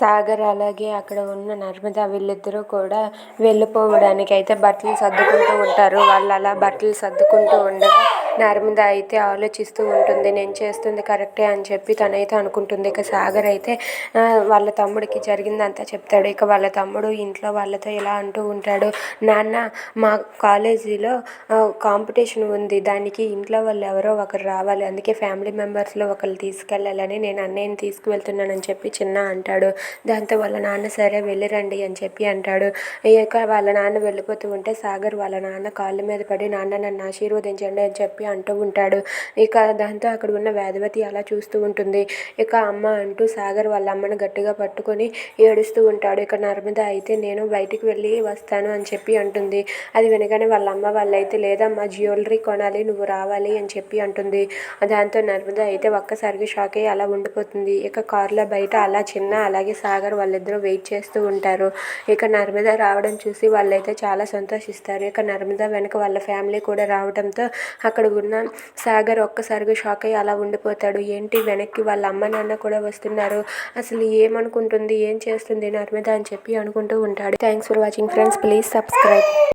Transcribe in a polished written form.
సాగర్ అలాగే అక్కడ ఉన్న నర్మద వీళ్ళిద్దరూ కూడా వెళ్ళిపోవడానికి అయితే బట్టలు సర్దుకుంటూ ఉంటారు. వాళ్ళు అలా బట్టలు సర్దుకుంటూ ఉండగా నర్మద అయితే ఆలోచిస్తూ ఉంటుంది. నేను చేస్తుంది కరెక్టే అని చెప్పి తనైతే అనుకుంటుంది. ఇక సాగర్ అయితే వాళ్ళ తమ్ముడికి జరిగిందంతా చెప్తాడు. ఇక వాళ్ళ తమ్ముడు ఇంట్లో వాళ్ళతో ఇలా అంటూ ఉంటాడు, నాన్న మా కాలేజీలో కాంపిటీషన్ ఉంది, దానికి ఇంట్లో వాళ్ళు ఎవరో ఒకరు రావాలి, అందుకే ఫ్యామిలీ మెంబర్స్లో ఒకరు తీసుకెళ్ళాలని నేను అన్నయ్యని తీసుకువెళ్తున్నానని చెప్పి చిన్న అంటాడు. దాంతో వాళ్ళ నాన్న సరే వెళ్ళిరండి అని చెప్పి అంటాడు. ఇక వాళ్ళ నాన్న వెళ్ళిపోతూ ఉంటే సాగర్ వాళ్ళ నాన్న కాళ్ళ మీద పడి నాన్న నన్ను ఆశీర్వదించండి అని చెప్పి అంటూ ఉంటాడు. ఇక దాంతో అక్కడ ఉన్న వేదవతి అలా చూస్తూ ఉంటుంది. ఇక అమ్మ అంటూ సాగర్ వాళ్ళ అమ్మను గట్టిగా పట్టుకొని ఏడుస్తూ ఉంటాడు. ఇక నర్మద అయితే నేను బయటికి వెళ్ళి వస్తాను అని చెప్పి అంటుంది. అది వినగానే వాళ్ళ అమ్మ వాళ్ళైతే లేదమ్మా జ్యువెలరీ కొనాలి, నువ్వు రావాలి అని చెప్పి అంటుంది. దాంతో నర్మద అయితే ఒక్కసారిగా షాక్ అయ్యి అలా ఉండిపోతుంది. ఇక కారులో బయట అలా చిన్న అలాగే సాగర్ వాళ్ళిద్దరూ వెయిట్ చేస్తూ ఉంటారు. ఇక నర్మద రావడం చూసి వాళ్ళైతే చాలా సంతోషిస్తారు. ఇక నర్మద వెనక వాళ్ళ ఫ్యామిలీ కూడా రావడంతో అక్కడ ఉన్న సాగర్ ఒక్కసారిగా షాక్ అయ్యి అలా ఉండిపోతాడు. ఏంటి వెనక్కి వాళ్ళ అమ్మ నాన్న కూడా వస్తున్నారు, అసలు ఏమనుకుంటుంది, ఏం చేస్తుంది నర్మద అని చెప్పి అనుకుంటూ ఉంటాడు. Thanks for watching friends, please subscribe.